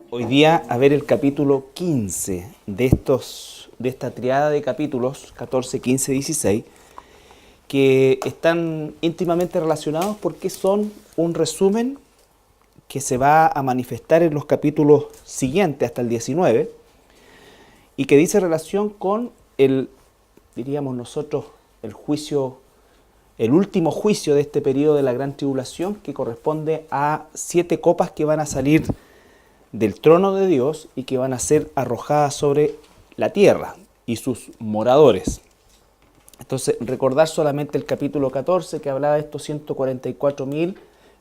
hoy día a ver el capítulo 15 de esta triada de capítulos 14, 15, 16, que están íntimamente relacionados porque son un resumen que se va a manifestar en los capítulos siguientes hasta el 19 y que dice relación con diríamos nosotros, el juicio, el último juicio de este periodo de la gran tribulación, que corresponde a 7 copas que van a salir del trono de Dios y que van a ser arrojadas sobre la tierra y sus moradores. Entonces, recordar solamente el capítulo 14 que hablaba de estos 144.000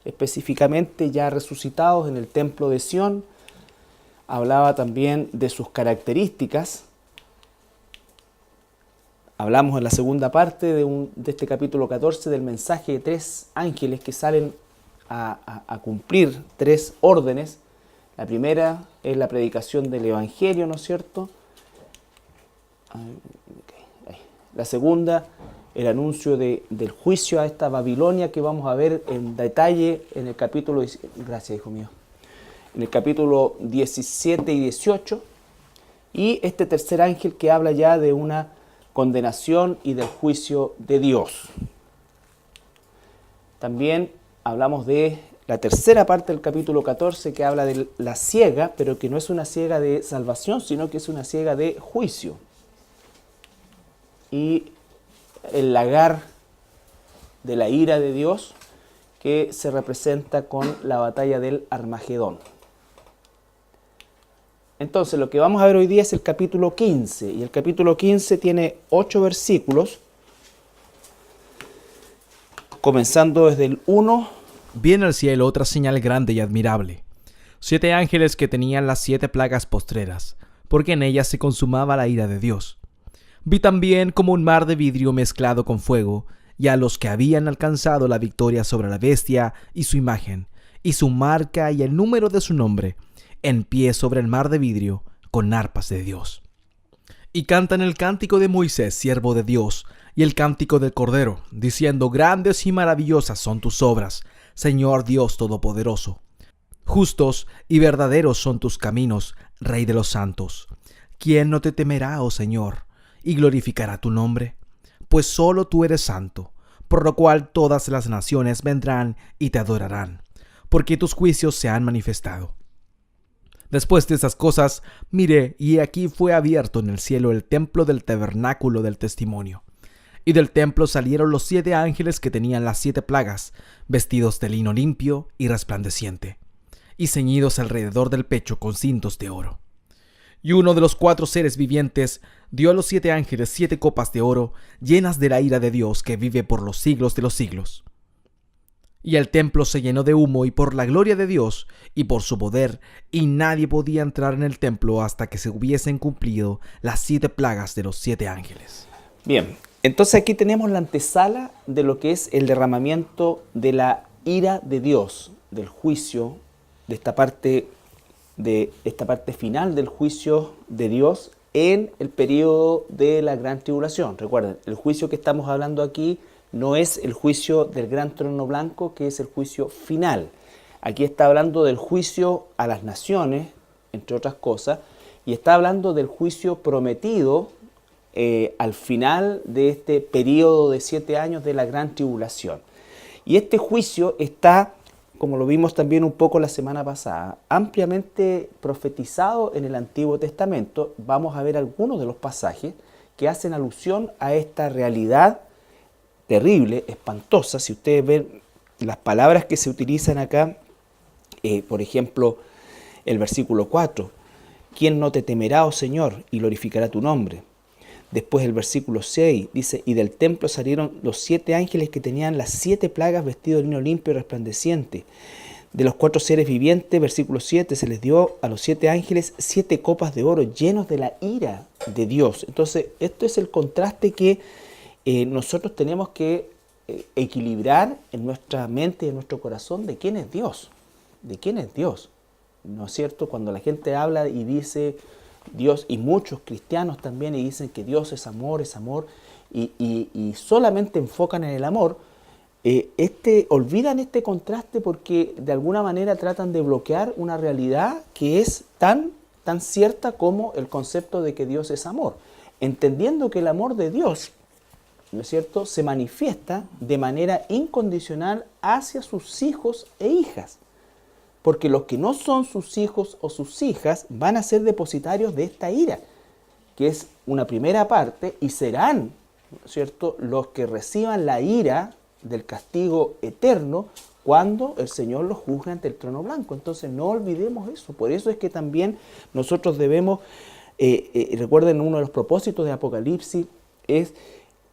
específicamente ya resucitados en el templo de Sión. Hablaba también de sus características. Hablamos en la segunda parte de este capítulo 14 del mensaje de 3 ángeles que salen a cumplir 3 órdenes. La primera es la predicación del Evangelio, ¿no es cierto? La segunda, el anuncio del juicio a esta Babilonia que vamos a ver en detalle en el capítulo, gracias hijo mío, en el capítulo 17 y 18. Y este tercer ángel que habla ya de una condenación y del juicio de Dios. También hablamos de la tercera parte del capítulo 14 que habla de la siega, pero que no es una siega de salvación, sino que es una siega de juicio. Y el lagar de la ira de Dios que se representa con la batalla del Armagedón. Entonces, lo que vamos a ver hoy día es el capítulo 15, y el capítulo 15 tiene 8 versículos, comenzando desde el 1. Vi en el cielo otra señal grande y admirable: 7 ángeles que tenían las 7 plagas postreras, porque en ellas se consumaba la ira de Dios. Vi también como un mar de vidrio mezclado con fuego, y a los que habían alcanzado la victoria sobre la bestia y su imagen, y su marca y el número de su nombre, en pie sobre el mar de vidrio, con arpas de Dios. Y cantan el cántico de Moisés, siervo de Dios, y el cántico del Cordero, diciendo: grandes y maravillosas son tus obras, Señor Dios Todopoderoso. Justos y verdaderos son tus caminos, Rey de los santos. ¿Quién no te temerá, oh Señor, y glorificará tu nombre? Pues solo tú eres santo, por lo cual todas las naciones vendrán y te adorarán, porque tus juicios se han manifestado. Después de estas cosas, miré, y aquí fue abierto en el cielo el templo del tabernáculo del testimonio. Y del templo salieron los 7 ángeles que tenían las 7 plagas, vestidos de lino limpio y resplandeciente, y ceñidos alrededor del pecho con cintos de oro. Y uno de los 4 seres vivientes dio a los 7 ángeles 7 copas de oro, llenas de la ira de Dios que vive por los siglos de los siglos. Y el templo se llenó de humo y por la gloria de Dios y por su poder, y nadie podía entrar en el templo hasta que se hubiesen cumplido las 7 plagas de los 7 ángeles. Bien, entonces aquí tenemos la antesala de lo que es el derramamiento de la ira de Dios, del juicio, de esta parte final del juicio de Dios en el periodo de la gran tribulación. Recuerden, el juicio que estamos hablando aquí no es el juicio del gran trono blanco, que es el juicio final. Aquí está hablando del juicio a las naciones, entre otras cosas, y está hablando del juicio prometido al final de este periodo de 7 años de la gran tribulación. Y este juicio está, como lo vimos también un poco la semana pasada, ampliamente profetizado en el Antiguo Testamento. Vamos a ver algunos de los pasajes que hacen alusión a esta realidad terrible, espantosa. Si ustedes ven las palabras que se utilizan acá, por ejemplo, el versículo 4, ¿quién no te temerá, oh Señor, y glorificará tu nombre? Después el versículo 6 dice: y del templo salieron los 7 ángeles que tenían las 7 plagas, vestidos de lino limpio y resplandeciente. De los 4 seres vivientes, versículo 7, se les dio a los 7 ángeles 7 copas de oro llenos de la ira de Dios. Entonces, esto es el contraste que nosotros tenemos que equilibrar en nuestra mente y en nuestro corazón de quién es Dios. ¿De quién es Dios? ¿No es cierto? Cuando la gente habla y dice Dios, y muchos cristianos también, y dicen que Dios es amor, y solamente enfocan en el amor, olvidan este contraste porque de alguna manera tratan de bloquear una realidad que es tan cierta como el concepto de que Dios es amor, entendiendo que el amor de Dios, ¿no es cierto?, se manifiesta de manera incondicional hacia sus hijos e hijas, porque los que no son sus hijos o sus hijas van a ser depositarios de esta ira, que es una primera parte, y serán, ¿no es cierto?, los que reciban la ira del castigo eterno cuando el Señor los juzgue ante el trono blanco. Entonces no olvidemos eso. Por eso es que también nosotros debemos, recuerden, uno de los propósitos de Apocalipsis es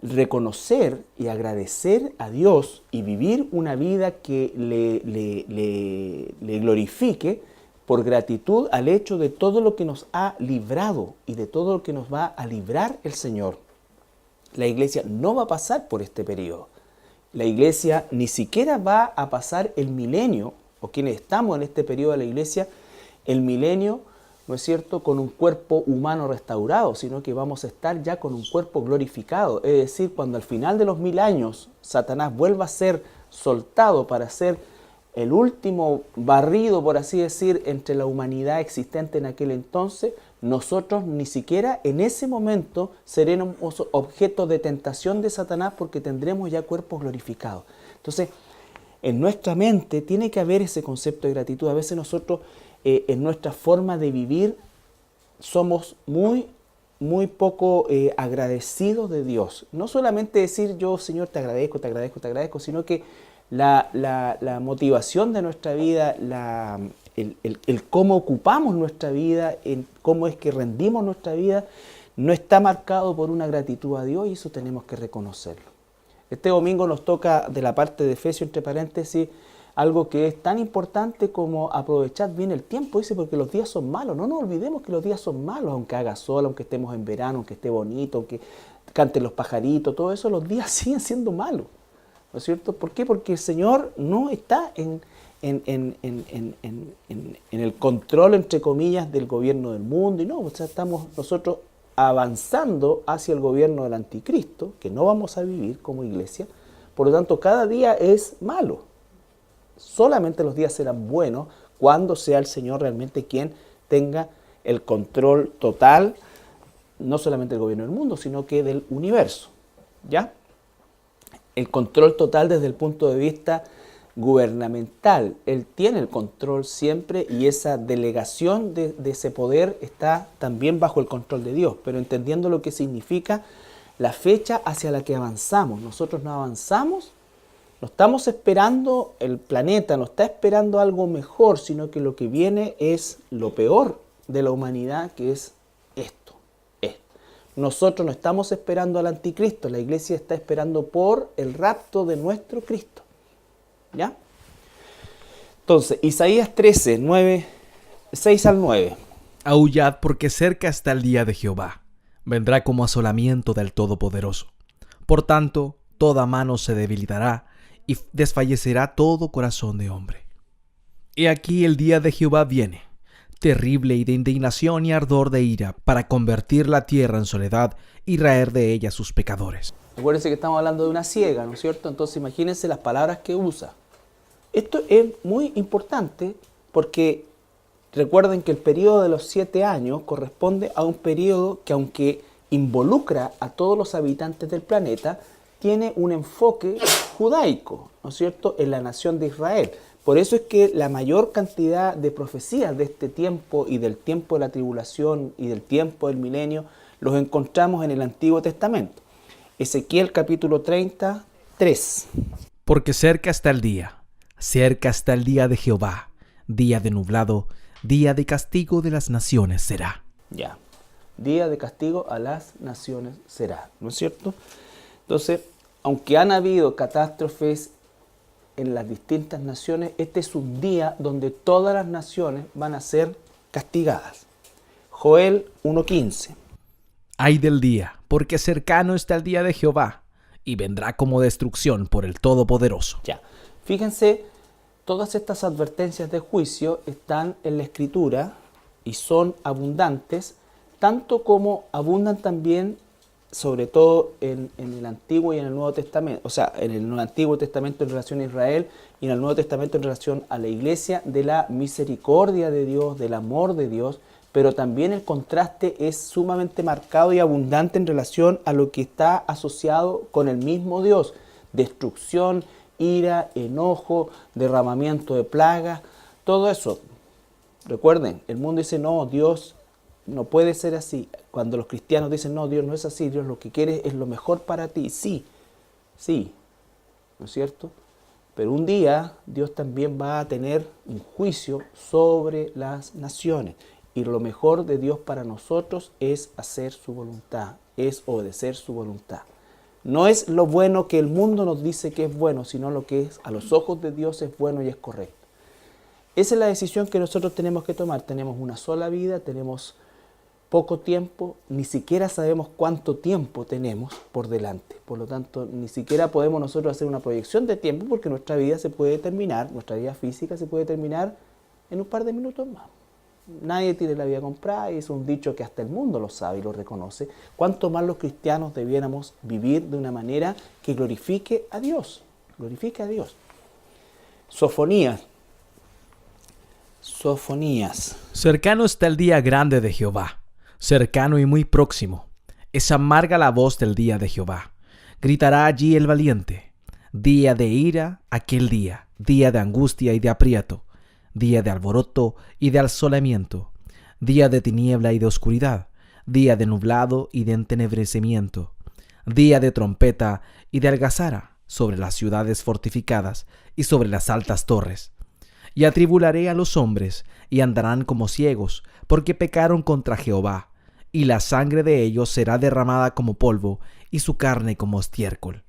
reconocer y agradecer a Dios y vivir una vida que le glorifique por gratitud al hecho de todo lo que nos ha librado y de todo lo que nos va a librar el Señor. La iglesia no va a pasar por este periodo. La iglesia ni siquiera va a pasar el milenio, o quienes estamos en este periodo de la iglesia, el milenio, ¿no es cierto?, con un cuerpo humano restaurado, sino que vamos a estar ya con un cuerpo glorificado. Es decir, cuando al final de los 1000 años Satanás vuelva a ser soltado para ser el último barrido, por así decir, entre la humanidad existente en aquel entonces, nosotros ni siquiera en ese momento seremos objeto de tentación de Satanás porque tendremos ya cuerpos glorificados. Entonces, en nuestra mente tiene que haber ese concepto de gratitud. A veces nosotros, en nuestra forma de vivir, somos muy poco agradecidos de Dios. No solamente decir yo, Señor, te agradezco, sino que la motivación de nuestra vida, el cómo ocupamos nuestra vida, el cómo es que rendimos nuestra vida, no está marcado por una gratitud a Dios, y eso tenemos que reconocerlo. Este domingo nos toca de la parte de Efesios, entre paréntesis, algo que es tan importante como aprovechar bien el tiempo. Dice, porque los días son malos. No nos olvidemos que los días son malos, aunque haga sol, aunque estemos en verano, aunque esté bonito, aunque canten los pajaritos, todo eso, los días siguen siendo malos, ¿no es cierto? ¿Por qué? Porque el Señor no está en el control, entre comillas, del gobierno del mundo, y no, o sea, estamos nosotros avanzando hacia el gobierno del anticristo, que no vamos a vivir como iglesia. Por lo tanto, cada día es malo. Solamente los días serán buenos cuando sea el Señor realmente quien tenga el control total, no solamente del gobierno del mundo, sino que del universo, ¿ya? El control total desde el punto de vista gubernamental. Él tiene el control siempre, y esa delegación de ese poder está también bajo el control de Dios, pero entendiendo lo que significa la fecha hacia la que avanzamos. Nosotros no avanzamos, no estamos esperando, el planeta no está esperando algo mejor, sino que lo que viene es lo peor de la humanidad, que es esto. Nosotros no estamos esperando al anticristo, la iglesia está esperando por el rapto de nuestro Cristo. ¿Ya? Entonces, Isaías 13, 6 al 9. Aullad, porque cerca está el día de Jehová. Vendrá como asolamiento del Todopoderoso. Por tanto, toda mano se debilitará y desfallecerá todo corazón de hombre. He aquí el día de Jehová viene, terrible y de indignación y ardor de ira, para convertir la tierra en soledad y raer de ella sus pecadores. Acuérdense que estamos hablando de una ciega, ¿no es cierto? Entonces imagínense las palabras que usa. Esto es muy importante porque recuerden que el periodo de los 7 años corresponde a un periodo que, aunque involucra a todos los habitantes del planeta, tiene un enfoque judaico, ¿no es cierto?, en la nación de Israel. Por eso es que la mayor cantidad de profecías de este tiempo y del tiempo de la tribulación y del tiempo del milenio los encontramos en el Antiguo Testamento. Ezequiel capítulo 33. Porque cerca está el día de Jehová, día de nublado, día de castigo de las naciones será. Ya, día de castigo a las naciones será, ¿no es cierto? Entonces, aunque han habido catástrofes en las distintas naciones, este es un día donde todas las naciones van a ser castigadas. Joel 1:15. Ay del día, porque cercano está el día de Jehová, y vendrá como destrucción por el Todopoderoso. Ya, fíjense, todas estas advertencias de juicio están en la Escritura y son abundantes, tanto como abundan también sobre todo en el Antiguo y en el Nuevo Testamento, o sea, en el Antiguo Testamento en relación a Israel y en el Nuevo Testamento en relación a la iglesia, de la misericordia de Dios, del amor de Dios, pero también el contraste es sumamente marcado y abundante en relación a lo que está asociado con el mismo Dios: destrucción, ira, enojo, derramamiento de plagas, todo eso. Recuerden, el mundo dice, no, Dios no puede ser así. Cuando los cristianos dicen, no, Dios no es así, Dios lo que quiere es lo mejor para ti. Sí, sí, ¿no es cierto? Pero un día Dios también va a tener un juicio sobre las naciones. Y lo mejor de Dios para nosotros es hacer su voluntad, es obedecer su voluntad. No es lo bueno que el mundo nos dice que es bueno, sino lo que es a los ojos de Dios es bueno y es correcto. Esa es la decisión que nosotros tenemos que tomar. Tenemos una sola vida, tenemos poco tiempo, ni siquiera sabemos cuánto tiempo tenemos por delante. Por lo tanto, ni siquiera podemos nosotros hacer una proyección de tiempo, porque nuestra vida se puede terminar, nuestra vida física se puede terminar en un par de minutos más. Nadie tiene la vida comprada y es un dicho que hasta el mundo lo sabe y lo reconoce. Cuánto más los cristianos debiéramos vivir de una manera que glorifique a Dios. Glorifique a Dios. Sofonías. Cercano está el día grande de Jehová, cercano y muy próximo. Es amarga la voz del día de Jehová. Gritará allí el valiente. Día de ira, aquel día, día de angustia y de aprieto, día de alboroto y de asolamiento, día de tiniebla y de oscuridad, día de nublado y de entenebrecimiento, día de trompeta y de algazara sobre las ciudades fortificadas y sobre las altas torres. Y atribularé a los hombres, y andarán como ciegos, porque pecaron contra Jehová, y la sangre de ellos será derramada como polvo, y su carne como estiércol.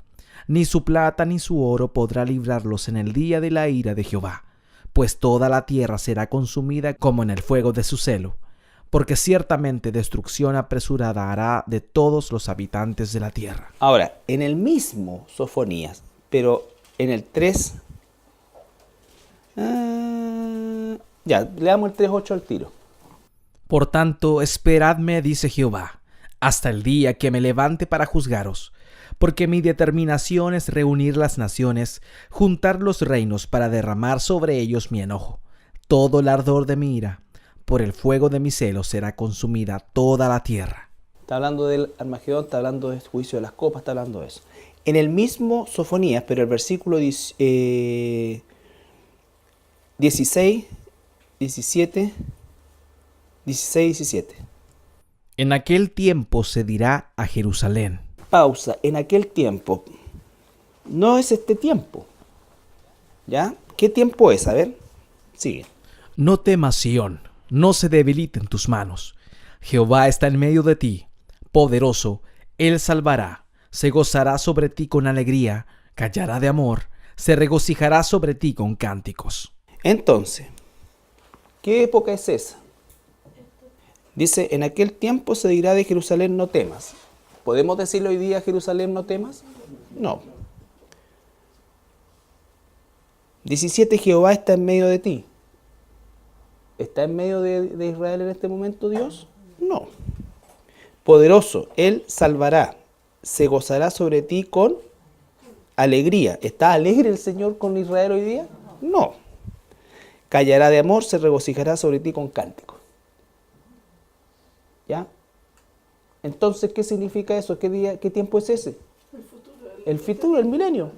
Ni su plata ni su oro podrá librarlos en el día de la ira de Jehová, pues toda la tierra será consumida como en el fuego de su celo, porque ciertamente destrucción apresurada hará de todos los habitantes de la tierra. Ahora, en el mismo Sofonías, pero en el 3... ya, leamos el 3:8 al tiro. Por tanto, esperadme, dice Jehová, hasta el día que me levante para juzgaros, porque mi determinación es reunir las naciones, juntar los reinos para derramar sobre ellos mi enojo, todo el ardor de mi ira. Por el fuego de mi celo será consumida toda la tierra. Está hablando del Armagedón, está hablando del juicio de las copas, está hablando de eso. En el mismo Sofonías, pero el versículo 16, 17, 17. En aquel tiempo se dirá a Jerusalén. Pausa. En aquel tiempo. No es este tiempo. ¿Ya? ¿Qué tiempo es? A ver. Sigue. No temas, Sión, no se debiliten tus manos. Jehová está en medio de ti, poderoso, Él salvará. Se gozará sobre ti con alegría, callará de amor, se regocijará sobre ti con cánticos. Entonces, ¿qué época es esa? Dice, en aquel tiempo se dirá de Jerusalén, no temas. ¿Podemos decirle hoy día a Jerusalén, no temas? No. 17, Jehová está en medio de ti. ¿Está en medio de Israel en este momento Dios? No. Poderoso, Él salvará. Se gozará sobre ti con alegría. ¿Está alegre el Señor con Israel hoy día? No. Callará de amor, se regocijará sobre ti con cánticos. ¿Ya? Entonces, ¿qué significa eso? ¿Qué tiempo es ese? El futuro, el milenio.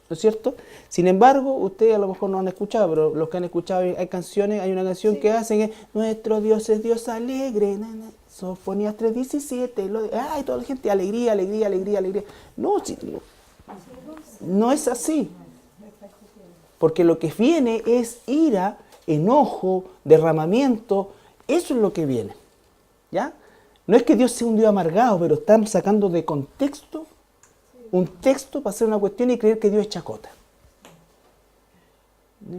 ¿No es cierto? Sin embargo, ustedes a lo mejor no han escuchado, pero los que han escuchado hay canciones, hay una canción que hacen, es, nuestro Dios es Dios alegre, Sofonías 3:17, ay, toda la gente, alegría, alegría, alegría, alegría. No, no es así. Porque lo que viene es ira, enojo, derramamiento, eso es lo que viene. ¿Ya? No es que Dios sea un Dios amargado, pero están sacando de contexto un texto para hacer una cuestión y creer que Dios es chacota.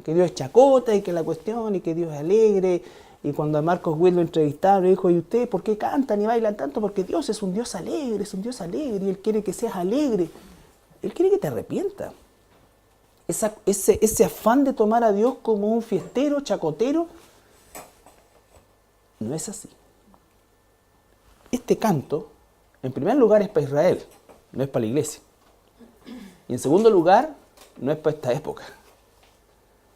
Que Dios es chacota y que la cuestión y que Dios es alegre. Y cuando a Marcos Witt lo entrevistaron, le dijo, ¿y ustedes por qué cantan y bailan tanto? Porque Dios es un Dios alegre, es un Dios alegre y Él quiere que seas alegre. Él quiere que te arrepientas. Ese afán de tomar a Dios como un fiestero, chacotero, no es así. Este canto En primer lugar es para Israel, no es para la iglesia. Y en segundo lugar, no es para esta época,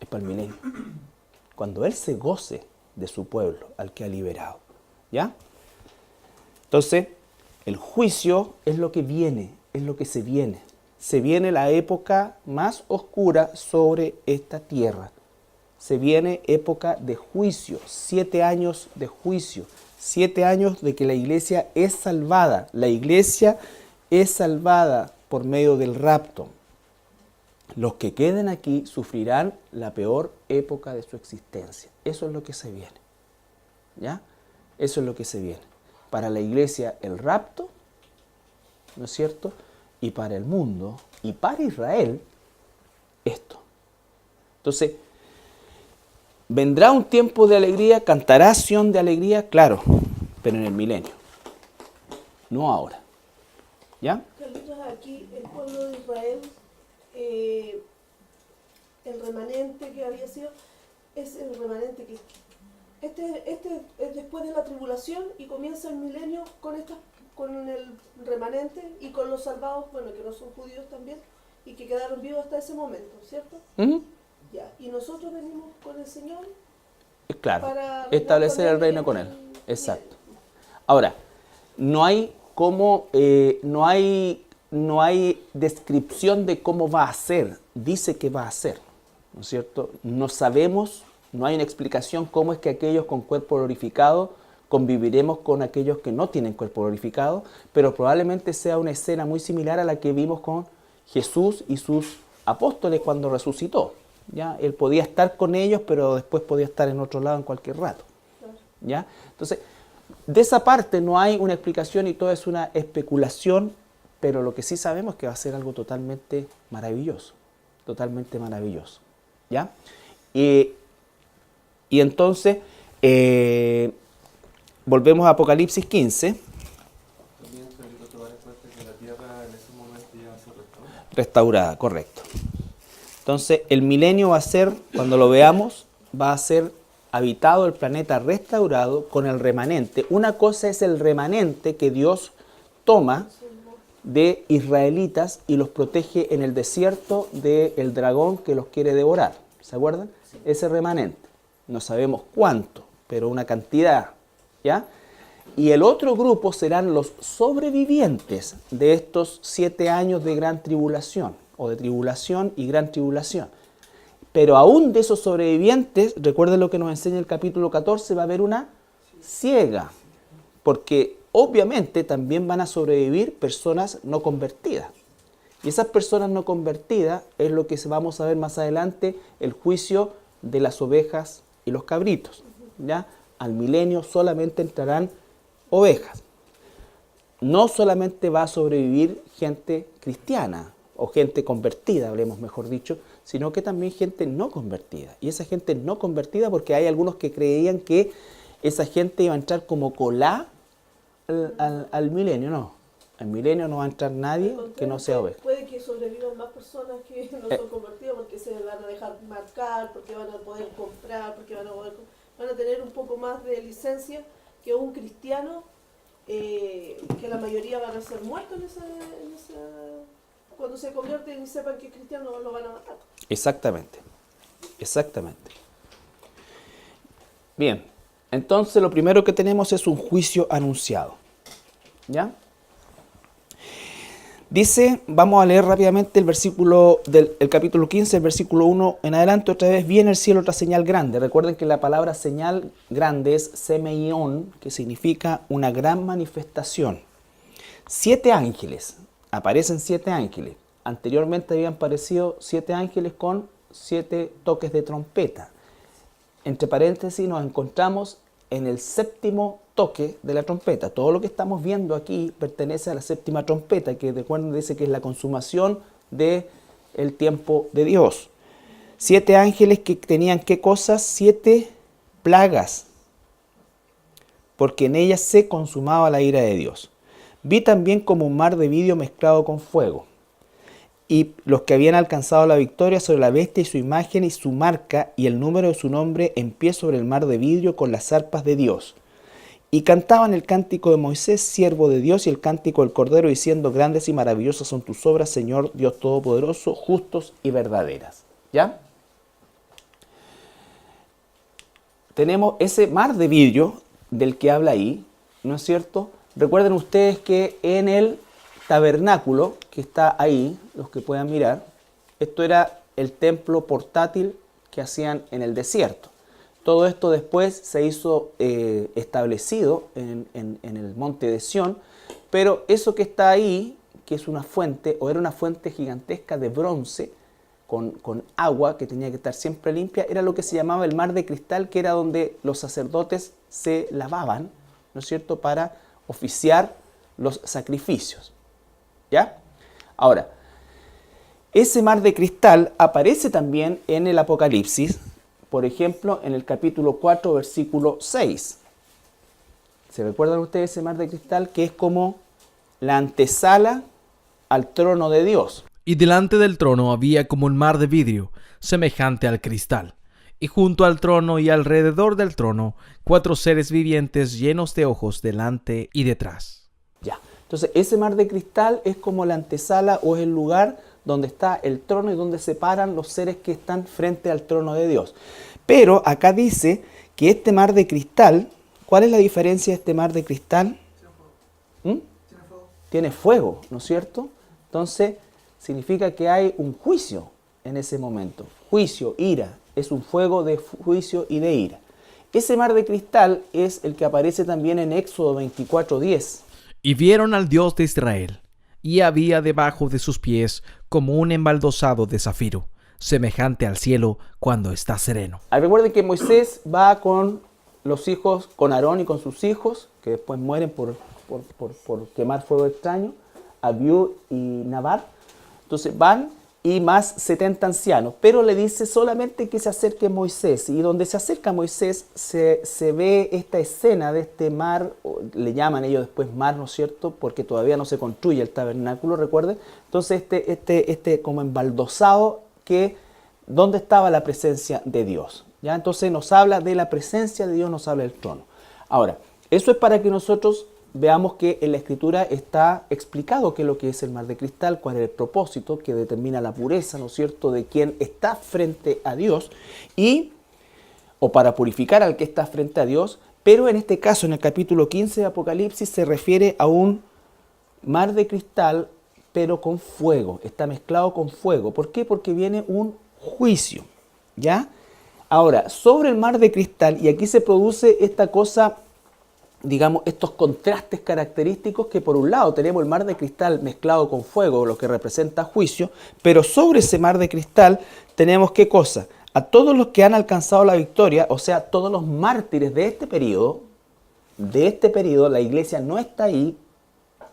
es para el milenio. Cuando Él se goce de su pueblo, al que ha liberado. ¿Ya? Entonces, el juicio es lo que viene, es lo que se viene. Se viene la época más oscura sobre esta tierra. Se viene época de juicio, 7 años de juicio, 7 años de que la iglesia es salvada. La iglesia es salvada por medio del rapto. Los que queden aquí sufrirán la peor época de su existencia. Eso es lo que se viene. ¿Ya? Eso es lo que se viene. Para la iglesia el rapto, ¿no es cierto? Y para el mundo, y para Israel, esto. Entonces, ¿vendrá un tiempo de alegría? ¿Cantará Sión de alegría? Claro, pero en el milenio. No ahora. ¿Ya? Carlitos, aquí el pueblo de Israel, el remanente que había sido, es el remanente que este es después de la tribulación y comienza el milenio con el remanente y con los salvados, bueno, que no son judíos también, y que quedaron vivos hasta ese momento, ¿cierto? Ya, y nosotros venimos con el Señor Claro, para establecer el reino con Él. Exacto. Ahora, no hay descripción de cómo va a ser. Dice que va a ser, ¿no es cierto? No sabemos, no hay una explicación cómo es que aquellos con cuerpo glorificado conviviremos con aquellos que no tienen cuerpo glorificado, pero probablemente sea una escena muy similar a la que vimos con Jesús y sus apóstoles cuando resucitó. ¿Ya? Él podía estar con ellos, pero después podía estar en otro lado en cualquier rato. ¿Ya? Entonces, de esa parte no hay una explicación y todo es una especulación, pero lo que sí sabemos es que va a ser algo totalmente maravilloso. Totalmente maravilloso. ¿Ya? Y entonces, volvemos a Apocalipsis 15. Restaurada, correcto. Entonces, el milenio va a ser, cuando lo veamos, va a ser habitado el planeta restaurado con el remanente. Una cosa es el remanente que Dios toma de israelitas y los protege en el desierto del dragón que los quiere devorar. ¿Se acuerdan? Sí. Ese remanente. No sabemos cuánto, pero una cantidad. ¿Ya? Y el otro grupo serán los sobrevivientes de estos 7 años de gran tribulación, o de tribulación y gran tribulación. Pero aún de esos sobrevivientes, recuerden lo que nos enseña el capítulo 14, va a haber una ciega, porque obviamente también van a sobrevivir personas no convertidas. Y esas personas no convertidas es lo que vamos a ver más adelante, el juicio de las ovejas y los cabritos. ¿Ya? Al milenio solamente entrarán ovejas. No solamente va a sobrevivir gente cristiana o gente convertida, hablemos mejor dicho, sino que también gente no convertida. Y esa gente no convertida, porque hay algunos que creían que esa gente iba a entrar como colá al milenio. No, al milenio no va a entrar nadie que no sea oveja. Puede que sobrevivan más personas que no son convertidas porque se van a dejar marcar, porque van a poder comprar, porque van a tener un poco más de licencia que un cristiano, que la mayoría van a ser muertos cuando se convierten y sepan que cristianos lo van a matar. Exactamente, exactamente. Bien, entonces lo primero que tenemos es un juicio anunciado. ¿Ya? Dice, vamos a leer rápidamente el versículo del capítulo 15, el versículo 1 en adelante. Otra vez, vi en el cielo otra señal grande. Recuerden que la palabra señal grande es semeión, que significa una gran manifestación. 7 ángeles, aparecen 7 ángeles. Anteriormente habían aparecido 7 ángeles con 7 toques de trompeta. Entre paréntesis nos encontramos en el 7º toque de la trompeta. Todo lo que estamos viendo aquí pertenece a la 7ª trompeta, que recuerden, dice que es la consumación del tiempo de Dios. 7 ángeles que tenían, ¿qué cosas? 7 plagas, porque en ellas se consumaba la ira de Dios. Vi también como un mar de vidrio mezclado con fuego, y los que habían alcanzado la victoria sobre la bestia y su imagen y su marca y el número de su nombre en pie sobre el mar de vidrio con las arpas de Dios. Y cantaban el cántico de Moisés, siervo de Dios, y el cántico del Cordero, diciendo: grandes y maravillosas son tus obras, Señor Dios Todopoderoso, justos y verdaderas. ¿Ya? Tenemos ese mar de vidrio del que habla ahí, ¿no es cierto? Recuerden ustedes que en el tabernáculo que está ahí, los que puedan mirar, esto era el templo portátil que hacían en el desierto. Todo esto después se hizo establecido en el monte de Sión, pero eso que está ahí, que es una fuente, o era una fuente gigantesca de bronce, con agua que tenía que estar siempre limpia, era lo que se llamaba el mar de cristal, que era donde los sacerdotes se lavaban, ¿no es cierto?, para oficiar los sacrificios. ¿Ya? Ahora, ese mar de cristal aparece también en el Apocalipsis, por ejemplo, en el capítulo 4, versículo 6. ¿Se recuerdan ustedes ese mar de cristal? Que es como la antesala al trono de Dios. Y delante del trono había como un mar de vidrio, semejante al cristal. Y junto al trono y alrededor del trono, 4 seres vivientes llenos de ojos delante y detrás. Ya. Entonces, ese mar de cristal es como la antesala o es el lugar donde está el trono y donde se paran los seres que están frente al trono de Dios. Pero acá dice que este mar de cristal, ¿cuál es la diferencia de este mar de cristal? Tiene fuego, ¿no es cierto? Entonces, significa que hay un juicio en ese momento. Juicio, ira, es un fuego de juicio y de ira. Ese mar de cristal es el que aparece también en Éxodo 24:10. Y vieron al Dios de Israel, y había debajo de sus pies como un embaldosado de zafiro, semejante al cielo cuando está sereno. Recuerden que Moisés va con los hijos, con Aarón y con sus hijos, que después mueren por quemar fuego extraño, Abiú y Nabar. Entonces van y más 70 ancianos, pero le dice solamente que se acerque Moisés, y donde se acerca Moisés se ve esta escena de este mar, le llaman ellos después mar, ¿no es cierto?, porque todavía no se construye el tabernáculo, recuerden. Entonces este como embaldosado, que ¿dónde estaba la presencia de Dios? ¿Ya? Entonces nos habla de la presencia de Dios, nos habla del trono. Ahora, eso es para que nosotros veamos que en la Escritura está explicado qué es lo que es el mar de cristal, cuál es el propósito que determina la pureza, ¿no es cierto?, de quien está frente a Dios, o para purificar al que está frente a Dios. Pero en este caso, en el capítulo 15 de Apocalipsis, se refiere a un mar de cristal, pero con fuego, está mezclado con fuego. ¿Por qué? Porque viene un juicio, ¿ya? Ahora, sobre el mar de cristal, y aquí se produce esta cosa, digamos, estos contrastes característicos, que por un lado tenemos el mar de cristal mezclado con fuego, lo que representa juicio, pero sobre ese mar de cristal tenemos ¿qué cosa? A todos los que han alcanzado la victoria, o sea, todos los mártires de este periodo, la iglesia no está ahí,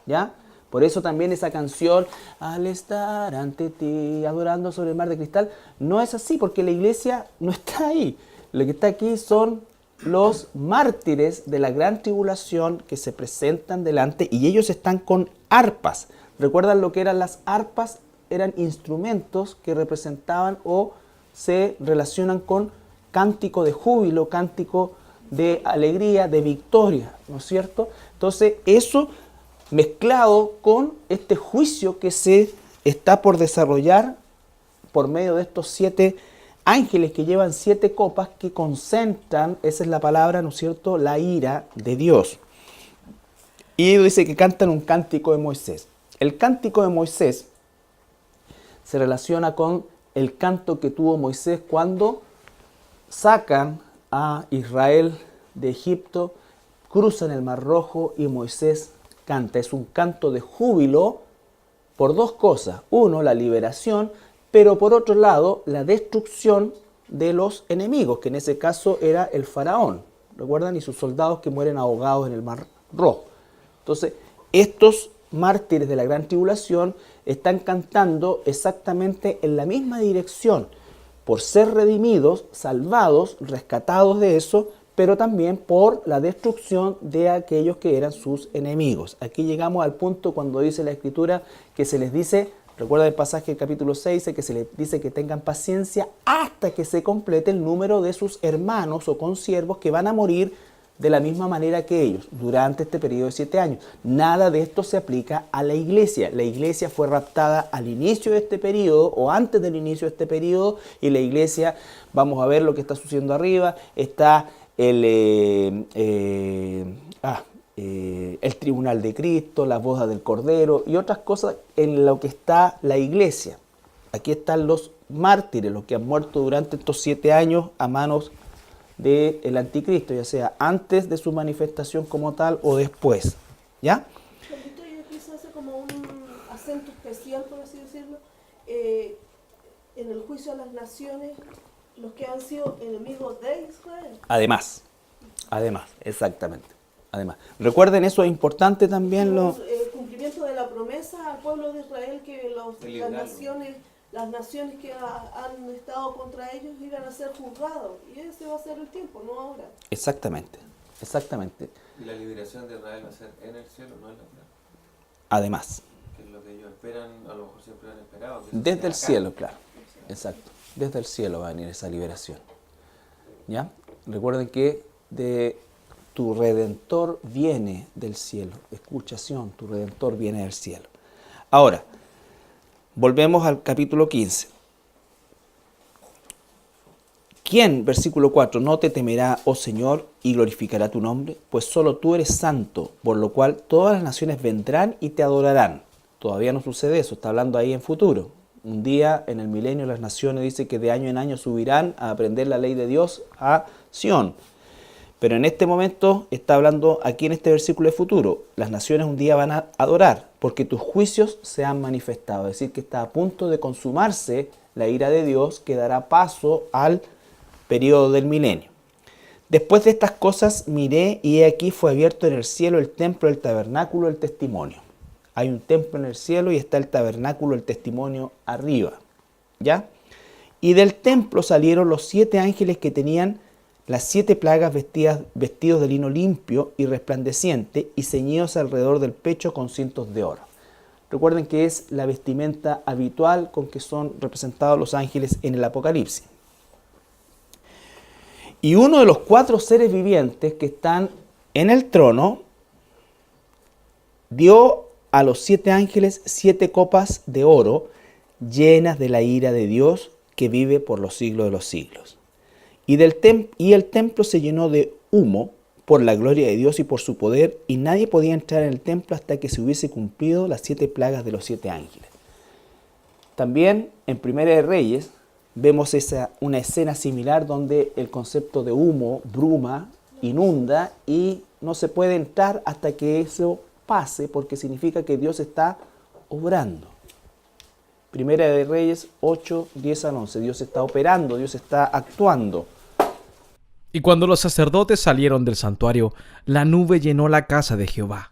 ¿ya? Por eso también esa canción, al estar ante ti, adorando sobre el mar de cristal, no es así, porque la iglesia no está ahí. Lo que está aquí son los mártires de la gran tribulación que se presentan delante, y ellos están con arpas. ¿Recuerdan lo que eran las arpas? Eran instrumentos que representaban o se relacionan con cántico de júbilo, cántico de alegría, de victoria, ¿no es cierto? Entonces eso mezclado con este juicio que se está por desarrollar por medio de estos 7 ángeles que llevan 7 copas que concentran, esa es la palabra, ¿no es cierto?, la ira de Dios. Y dice que cantan un cántico de Moisés. El cántico de Moisés se relaciona con el canto que tuvo Moisés cuando sacan a Israel de Egipto, cruzan el Mar Rojo y Moisés canta. Es un canto de júbilo por 2 cosas. Uno, la liberación, pero por otro lado, la destrucción de los enemigos, que en ese caso era el faraón, ¿recuerdan? Y sus soldados que mueren ahogados en el Mar Rojo. Entonces, estos mártires de la gran tribulación están cantando exactamente en la misma dirección, por ser redimidos, salvados, rescatados de eso, pero también por la destrucción de aquellos que eran sus enemigos. Aquí llegamos al punto cuando dice la Escritura que se les dice, recuerda el pasaje del capítulo 6, que se les dice que tengan paciencia hasta que se complete el número de sus hermanos o consiervos que van a morir de la misma manera que ellos durante este periodo de 7 años. Nada de esto se aplica a la iglesia. La iglesia fue raptada al inicio de este periodo o antes del inicio de este periodo, y la iglesia, vamos a ver lo que está sucediendo arriba, está el tribunal de Cristo, las bodas del Cordero y otras cosas en lo que está la iglesia. Aquí están los mártires, los que han muerto durante estos 7 años a manos del anticristo, ya sea antes de su manifestación como tal o después. ¿Ya? Y aquí se hace como un acento especial, por así decirlo, en el juicio a las naciones, los que han sido enemigos de Israel. Además, exactamente. Además, recuerden, eso es importante también. El cumplimiento de la promesa al pueblo de Israel, que las naciones que han estado contra ellos iban a ser juzgados, y ese va a ser el tiempo, no ahora. Exactamente. Y la liberación de Israel va a ser en el cielo, no en la tierra. Además. Que es lo que ellos esperan, a lo mejor siempre han esperado. Desde el cielo, claro. Exacto. Desde el cielo va a venir esa liberación. ¿Ya? Recuerden que tu Redentor viene del cielo. Escuchación, tu Redentor viene del cielo. Ahora, volvemos al capítulo 15. ¿Quién, versículo 4, no te temerá, oh Señor, y glorificará tu nombre? Pues solo tú eres santo, por lo cual todas las naciones vendrán y te adorarán. Todavía no sucede eso, está hablando ahí en futuro. Un día en el milenio las naciones dice que de año en año subirán a aprender la ley de Dios a Sión. Pero en este momento está hablando aquí en este versículo de futuro. Las naciones un día van a adorar porque tus juicios se han manifestado. Es decir, que está a punto de consumarse la ira de Dios que dará paso al periodo del milenio. Después de estas cosas miré y he aquí fue abierto en el cielo el templo del tabernáculo del testimonio. Hay un templo en el cielo y está el tabernáculo del testimonio arriba. ¿Ya? Y del templo salieron los 7 ángeles que tenían las 7 plagas vestidos de lino limpio y resplandeciente y ceñidos alrededor del pecho con cintos de oro. Recuerden que es la vestimenta habitual con que son representados los ángeles en el Apocalipsis. Y uno de los 4 seres vivientes que están en el trono dio a los 7 ángeles 7 copas de oro llenas de la ira de Dios que vive por los siglos de los siglos. Y el templo se llenó de humo por la gloria de Dios y por su poder, y nadie podía entrar en el templo hasta que se hubiese cumplido las 7 plagas de los 7 ángeles. También en Primera de Reyes vemos una escena similar donde el concepto de humo, bruma, inunda y no se puede entrar hasta que eso pase, porque significa que Dios está obrando. Primera de Reyes 8, 10 al 11. Dios está operando, Dios está actuando. Y cuando los sacerdotes salieron del santuario, la nube llenó la casa de Jehová.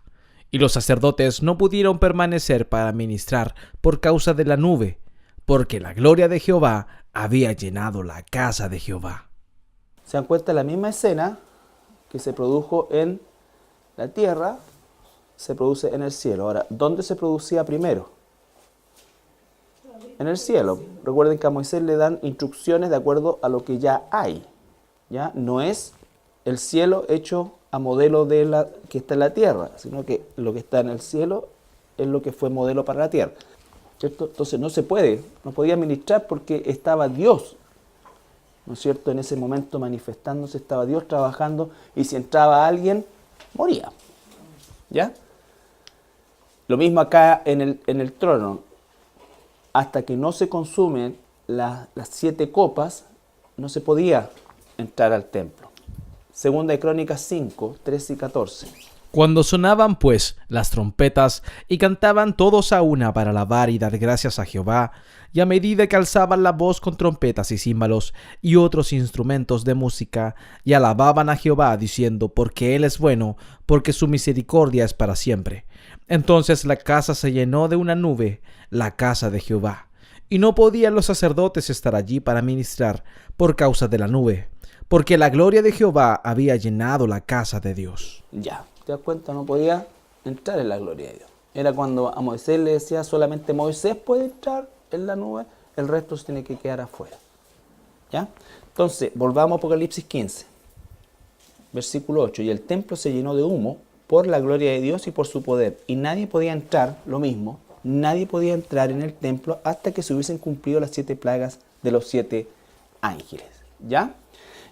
Y los sacerdotes no pudieron permanecer para ministrar por causa de la nube, porque la gloria de Jehová había llenado la casa de Jehová. Se dan cuenta, la misma escena que se produjo en la tierra, se produce en el cielo. Ahora, ¿dónde se producía primero? En el cielo. Recuerden que a Moisés le dan instrucciones de acuerdo a lo que ya hay. ¿Ya? No es el cielo hecho a modelo de la que está en la tierra, sino que lo que está en el cielo es lo que fue modelo para la tierra. ¿Cierto? Entonces no podía ministrar porque estaba Dios, ¿no es cierto? En ese momento manifestándose, estaba Dios trabajando, y si entraba alguien, moría. ¿Ya? Lo mismo acá en el trono. Hasta que no se consumen las 7 copas, no se podía entrar al templo. Segunda de Crónicas 5, 13 y 14. Cuando sonaban pues las trompetas y cantaban todos a una para alabar y dar gracias a Jehová, y a medida que alzaban la voz con trompetas y címbalos y otros instrumentos de música, y alababan a Jehová diciendo, porque Él es bueno, porque su misericordia es para siempre. Entonces la casa se llenó de una nube, la casa de Jehová, y no podían los sacerdotes estar allí para ministrar por causa de la nube, porque la gloria de Jehová había llenado la casa de Dios. Ya, ¿te das cuenta? No podía entrar en la gloria de Dios. Era cuando a Moisés le decía, solamente Moisés puede entrar en la nube, el resto se tiene que quedar afuera. ¿Ya? Entonces, volvamos a Apocalipsis 15. versículo 8, y el templo se llenó de humo por la gloria de Dios y por su poder, y nadie podía entrar, lo mismo, nadie podía entrar en el templo hasta que se hubiesen cumplido las 7 plagas de los 7 ángeles, ¿ya?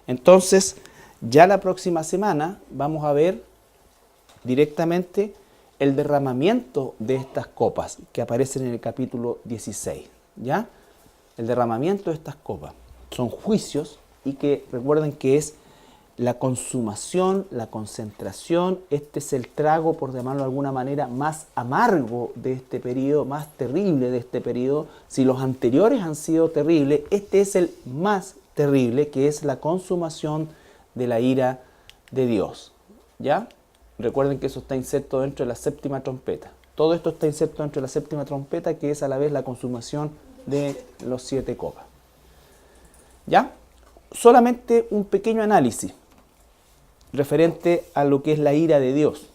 Entonces, ya la próxima semana vamos a ver directamente el derramamiento de estas copas que aparecen en el capítulo 16, ¿ya? El derramamiento de estas copas son juicios y que recuerden que es la consumación, la concentración. Este es el trago, por llamarlo de alguna manera, más amargo de este periodo, más terrible de este periodo. Si los anteriores han sido terribles, este es el más terrible, que es la consumación de la ira de Dios, ¿ya? Recuerden que eso está inserto dentro de la séptima trompeta. Todo esto está inserto dentro de la séptima trompeta, que es a la vez la consumación de los 7 copas. ¿Ya? Solamente un pequeño análisis referente a lo que es la ira de Dios.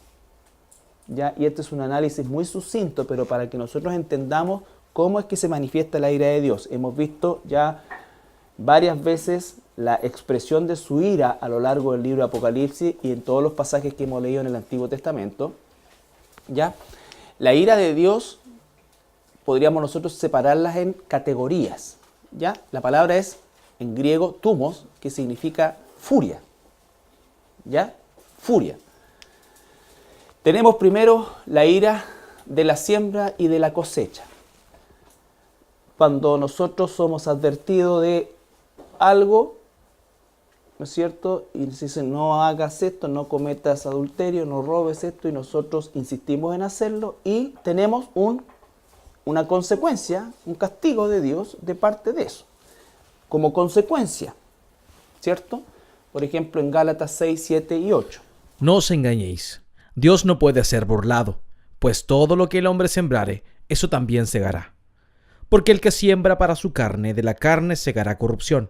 ¿Ya? Y este es un análisis muy sucinto, pero para que nosotros entendamos cómo es que se manifiesta la ira de Dios. Hemos visto ya varias veces la expresión de su ira a lo largo del libro de Apocalipsis y en todos los pasajes que hemos leído en el Antiguo Testamento. ¿Ya? La ira de Dios podríamos nosotros separarlas en categorías. ¿Ya? La palabra es en griego tumos, que significa furia. ¿Ya? Furia. Tenemos primero la ira de la siembra y de la cosecha. Cuando nosotros somos advertidos de algo, ¿no es cierto? Y nos dicen, no hagas esto, no cometas adulterio, no robes esto, y nosotros insistimos en hacerlo y tenemos una consecuencia, un castigo de Dios de parte de eso. Como consecuencia, ¿cierto? Por ejemplo, en Gálatas 6, 7 y 8. No os engañéis, Dios no puede ser burlado, pues todo lo que el hombre sembrare, eso también segará. Porque el que siembra para su carne, de la carne segará corrupción,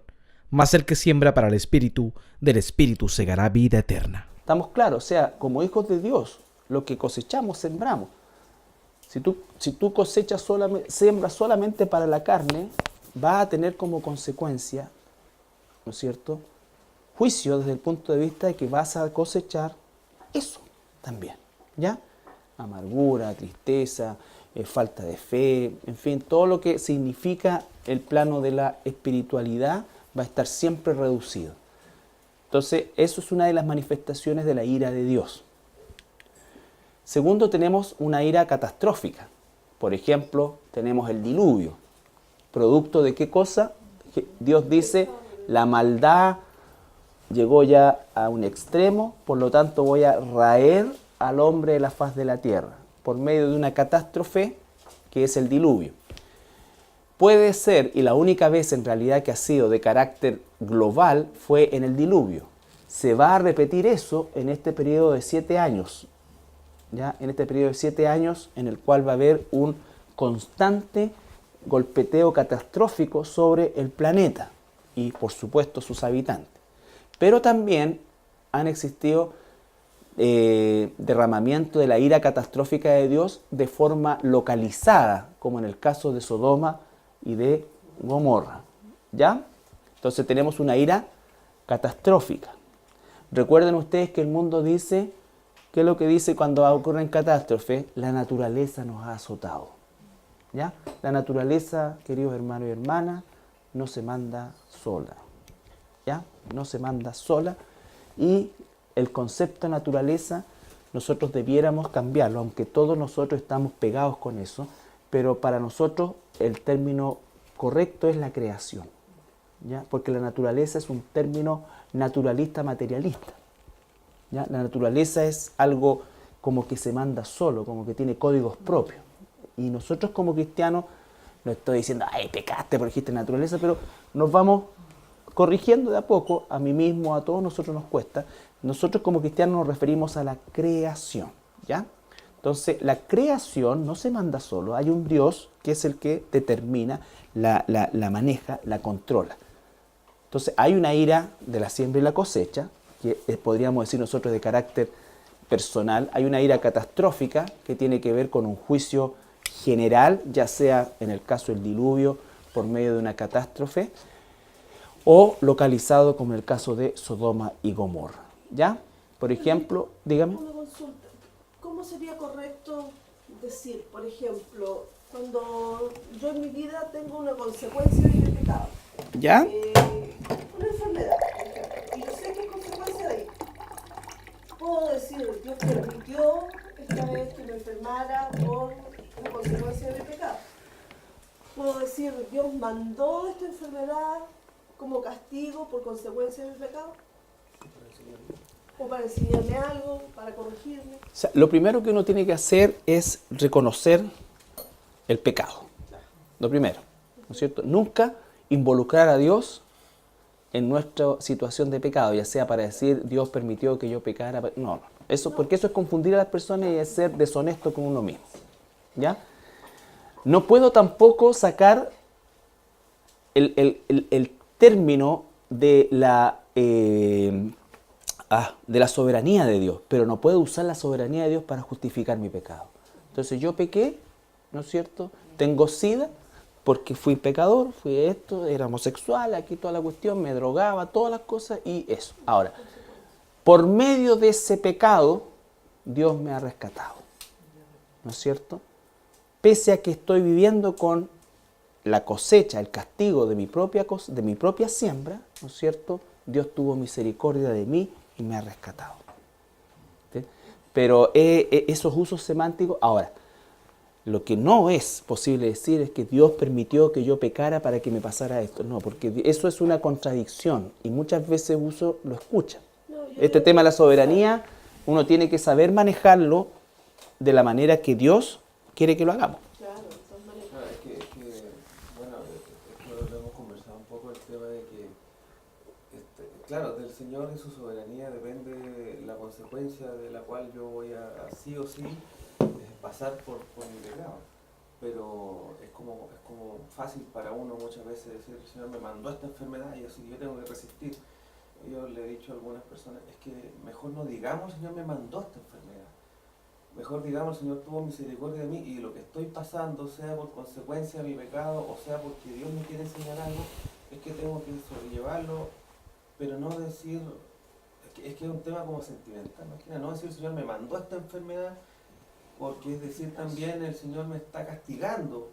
mas el que siembra para el Espíritu, del Espíritu segará vida eterna. ¿Estamos claros? O sea, como hijos de Dios, lo que cosechamos, sembramos. Si tú cosechas siembras solamente para la carne, va a tener como consecuencia, ¿no es cierto?, juicio desde el punto de vista de que vas a cosechar eso también, ¿ya? Amargura, tristeza, falta de fe, en fin, todo lo que significa el plano de la espiritualidad va a estar siempre reducido. Entonces, eso es una de las manifestaciones de la ira de Dios. Segundo, tenemos una ira catastrófica. Por ejemplo, tenemos el diluvio. ¿Producto de qué cosa? Dios dice, la maldad llegó ya a un extremo, por lo tanto voy a raer al hombre de la faz de la tierra, por medio de una catástrofe que es el diluvio. Puede ser, y la única vez en realidad que ha sido de carácter global, fue en el diluvio. Se va a repetir eso en este periodo de 7 años. ¿Ya? En este periodo de 7 años en el cual va a haber un constante golpeteo catastrófico sobre el planeta y por supuesto sus habitantes. Pero también han existido derramamiento de la ira catastrófica de Dios de forma localizada, como en el caso de Sodoma y de Gomorra. ¿Ya? Entonces tenemos una ira catastrófica. Recuerden ustedes que el mundo dice, ¿qué es lo que dice cuando ocurren catástrofes? La naturaleza nos ha azotado. ¿Ya? La naturaleza, queridos hermanos y hermanas, no se manda sola. ¿Ya? No se manda sola. Y el concepto de naturaleza nosotros debiéramos cambiarlo, aunque todos nosotros estamos pegados con eso, pero para nosotros el término correcto es la creación. ¿Ya? Porque la naturaleza es un término naturalista materialista. ¿Ya? La naturaleza es algo como que se manda solo, como que tiene códigos propios. Y nosotros como cristianos, no estoy diciendo, ay, pecaste por dijiste naturaleza, pero nos vamos corrigiendo de a poco, a mí mismo, a todos nosotros nos cuesta. Nosotros como cristianos nos referimos a la creación, ¿ya? Entonces, la creación no se manda solo, hay un Dios que es el que determina, la maneja, la controla. Entonces, hay una ira de la siembra y la cosecha, que podríamos decir nosotros de carácter personal, hay una ira catastrófica que tiene que ver con un juicio general, ya sea en el caso del diluvio por medio de una catástrofe, o localizado como en el caso de Sodoma y Gomorra. ¿Ya? Por ejemplo, dígame. Una consulta. ¿Cómo sería correcto decir, por ejemplo, cuando yo en mi vida tengo una consecuencia de mi pecado? ¿Ya? Una enfermedad, por ejemplo, y yo sé que hay consecuencia de ahí. Puedo decir, Dios permitió esta vez que me enfermara por una consecuencia de mi pecado. Puedo decir, Dios mandó esta enfermedad como castigo por consecuencia de mi pecado. O para enseñarme algo, para corregirme. O sea, lo primero que uno tiene que hacer es reconocer el pecado. Lo primero, ¿no es cierto? Nunca involucrar a Dios en nuestra situación de pecado, ya sea para decir Dios permitió que yo pecara. No. Eso, porque eso es confundir a las personas y es ser deshonesto con uno mismo. ¿Ya? No puedo tampoco sacar el término de la soberanía de Dios, pero no puedo usar la soberanía de Dios para justificar mi pecado. Entonces yo pequé, ¿no es cierto? Tengo SIDA porque fui pecador, fui esto, era homosexual, aquí toda la cuestión, me drogaba, todas las cosas y eso. Ahora, por medio de ese pecado, Dios me ha rescatado, ¿no es cierto? Pese a que estoy viviendo con la cosecha, el castigo de mi propia siembra, ¿no es cierto? Dios tuvo misericordia de mí y me ha rescatado. ¿Sí? Pero esos usos semánticos, ahora, lo que no es posible decir es que Dios permitió que yo pecara para que me pasara esto. No, porque eso es una contradicción y muchas veces uso lo escucha. Este tema de la soberanía, uno tiene que saber manejarlo de la manera que Dios quiere que lo hagamos. Claro, de todas maneras. No, bueno, esto lo hemos conversado un poco, el tema de que, claro, del Señor y su soberanía depende la consecuencia de la cual yo voy a sí o sí pasar por mi pecado. Pero es como fácil para uno muchas veces decir, el Señor me mandó esta enfermedad y así yo tengo que resistir. Yo le he dicho a algunas personas, es que mejor no digamos, el Señor me mandó esta enfermedad. Mejor digamos, el Señor tuvo misericordia de mí y lo que estoy pasando, sea por consecuencia de mi pecado o sea porque Dios me quiere enseñar algo, es que tengo que sobrellevarlo, pero no decir, es que es un tema como sentimental, imagina, no decir el Señor me mandó esta enfermedad, porque es decir también el Señor me está castigando,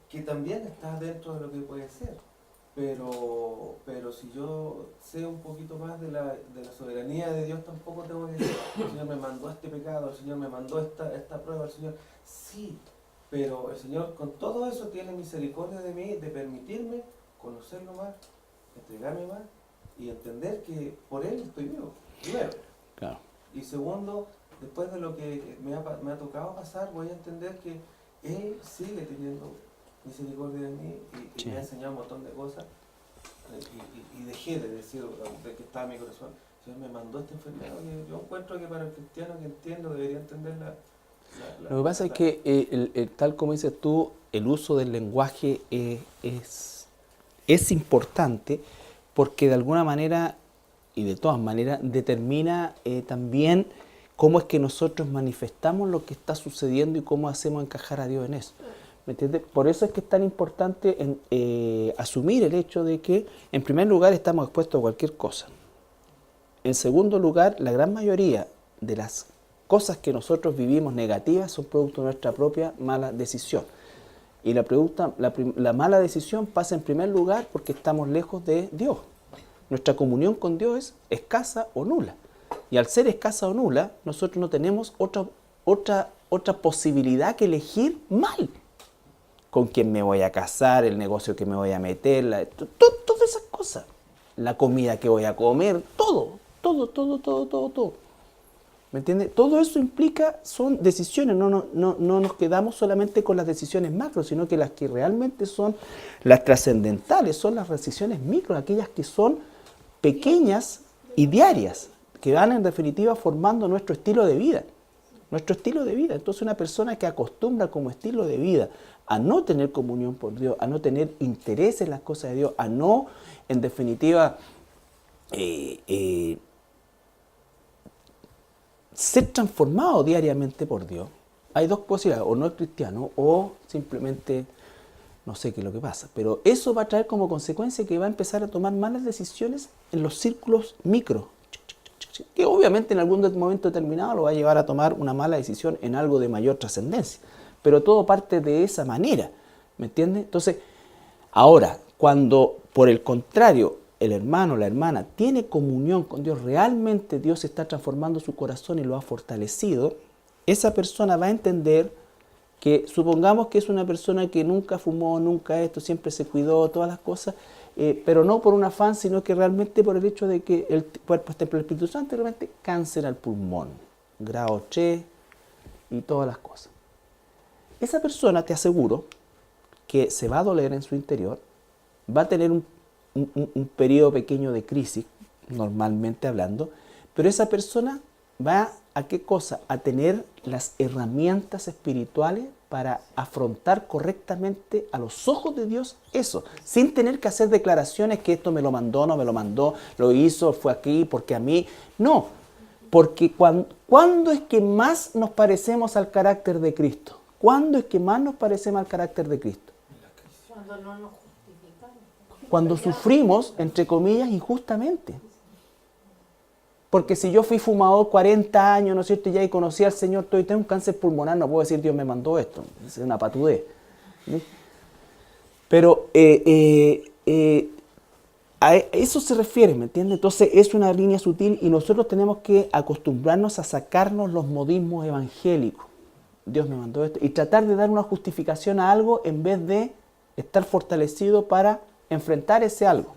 que también está dentro de lo que puede ser. Pero si yo sé un poquito más de la soberanía de Dios, tampoco tengo que decir, el Señor me mandó este pecado, el Señor me mandó esta prueba, el Señor, sí, pero el Señor con todo eso tiene misericordia de mí, de permitirme conocerlo más, entregarme más y entender que por Él estoy vivo, primero. Claro. Y segundo, después de lo que me ha tocado pasar, voy a entender que Él sigue teniendo misericordia de mí y Sí. me ha enseñado un montón de cosas y dejé de decir de que estaba en mi corazón. El Señor me mandó esta enfermedad que yo encuentro que para el cristiano que entiendo debería entender Lo que pasa es que, tal como dices tú, el uso del lenguaje es importante porque de alguna manera y de todas maneras determina también cómo es que nosotros manifestamos lo que está sucediendo y cómo hacemos encajar a Dios en eso. ¿Me entiendes? Por eso es que es tan importante asumir el hecho de que, en primer lugar, estamos expuestos a cualquier cosa. En segundo lugar, la gran mayoría de las cosas que nosotros vivimos negativas son producto de nuestra propia mala decisión. Y la mala decisión pasa en primer lugar porque estamos lejos de Dios. Nuestra comunión con Dios es escasa o nula. Y al ser escasa o nula, nosotros no tenemos otra posibilidad que elegir mal. Con quién me voy a casar, el negocio que me voy a meter, todas esas cosas. La comida que voy a comer, todo. ¿Me entiendes? Todo eso implica, son decisiones, no nos quedamos solamente con las decisiones macro, sino que las que realmente son las trascendentales, son las decisiones micro, aquellas que son pequeñas y diarias, que van en definitiva formando nuestro estilo de vida. Nuestro estilo de vida. Entonces una persona que acostumbra como estilo de vida a no tener comunión por Dios, a no tener interés en las cosas de Dios, a no, en definitiva, ser transformado diariamente por Dios, hay dos posibilidades, o no es cristiano o simplemente no sé qué es lo que pasa, pero eso va a traer como consecuencia que va a empezar a tomar malas decisiones en los círculos micro, que obviamente en algún momento determinado lo va a llevar a tomar una mala decisión en algo de mayor trascendencia. Pero todo parte de esa manera, ¿me entiendes? Entonces, ahora, cuando por el contrario el hermano o la hermana tiene comunión con Dios, realmente Dios está transformando su corazón y lo ha fortalecido, esa persona va a entender que, supongamos que es una persona que nunca fumó, nunca esto, siempre se cuidó, todas las cosas, pero no por un afán, sino que realmente por el hecho de que el cuerpo es templo del Espíritu Santo, realmente cáncer al pulmón, grado 3 y todas las cosas. Esa persona, te aseguro, que se va a doler en su interior, va a tener un periodo pequeño de crisis, normalmente hablando, pero esa persona va a ¿qué cosa? A tener las herramientas espirituales para afrontar correctamente a los ojos de Dios eso, sin tener que hacer declaraciones que esto me lo mandó, no me lo mandó, lo hizo, fue aquí, porque a mí. No, porque ¿cuándo es que más nos parecemos al carácter de Cristo? ¿Cuándo es que más nos parecemos al carácter de Cristo? Cuando no nos justificamos. Cuando sufrimos, entre comillas, injustamente. Porque si yo fui fumador 40 años, ¿no es cierto? Y ya conocí al Señor, tengo un cáncer pulmonar, no puedo decir Dios me mandó esto. Es una patudez. ¿Sí? Pero a eso se refiere, ¿me entiendes? Entonces es una línea sutil y nosotros tenemos que acostumbrarnos a sacarnos los modismos evangélicos. Dios me mandó esto. Y tratar de dar una justificación a algo en vez de estar fortalecido para enfrentar ese algo.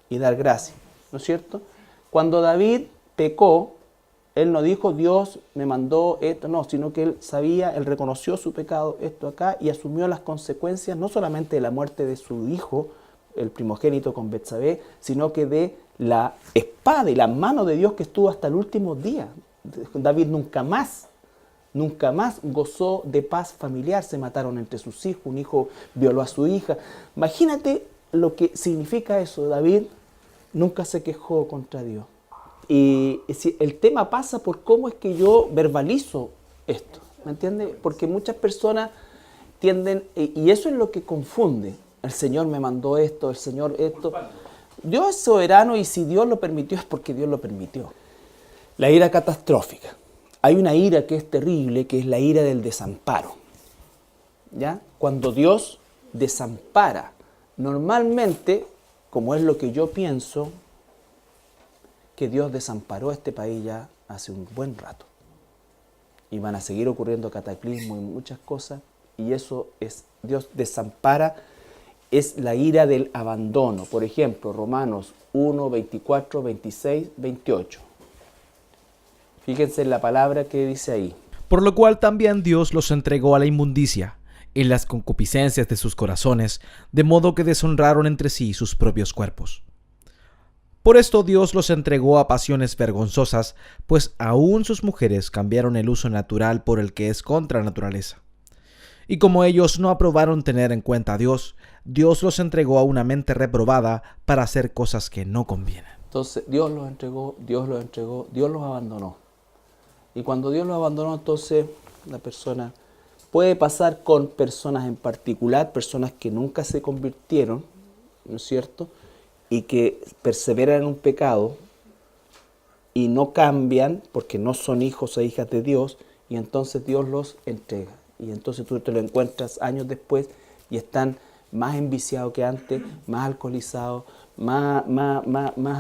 Y dar gracias. ¿No es cierto? Cuando David pecó, él no dijo Dios me mandó esto, no, sino que él sabía, él reconoció su pecado, esto acá, y asumió las consecuencias no solamente de la muerte de su hijo, el primogénito con Betsabé, sino que de la espada y la mano de Dios que estuvo hasta el último día. David nunca más gozó de paz familiar, se mataron entre sus hijos, un hijo violó a su hija. Imagínate lo que significa eso. David nunca se quejó contra Dios. Y el tema pasa por cómo es que yo verbalizo esto, ¿me entiendes? Porque muchas personas tienden, y eso es lo que confunde. El Señor me mandó esto, el Señor esto. Dios es soberano y si Dios lo permitió es porque Dios lo permitió. La ira catastrófica. Hay una ira que es terrible, que es la ira del desamparo. ¿Ya? Cuando Dios desampara, normalmente, como es lo que yo pienso, que Dios desamparó a este país ya hace un buen rato. Y van a seguir ocurriendo cataclismos y muchas cosas, y eso es, Dios desampara, es la ira del abandono. Por ejemplo, Romanos 1, 24, 26, 28. Fíjense en la palabra que dice ahí. Por lo cual también Dios los entregó a la inmundicia, en las concupiscencias de sus corazones, de modo que deshonraron entre sí sus propios cuerpos. Por esto Dios los entregó a pasiones vergonzosas, pues aún sus mujeres cambiaron el uso natural por el que es contra naturaleza. Y como ellos no aprobaron tener en cuenta a Dios, Dios los entregó a una mente reprobada para hacer cosas que no convienen. Entonces Dios los entregó, Dios los abandonó. Y cuando Dios los abandonó, entonces la persona puede pasar con personas en particular, personas que nunca se convirtieron, ¿no es cierto?, y que perseveran en un pecado y no cambian porque no son hijos e hijas de Dios, y entonces Dios los entrega. Y entonces tú te lo encuentras años después y están más enviciados que antes, más alcoholizados, más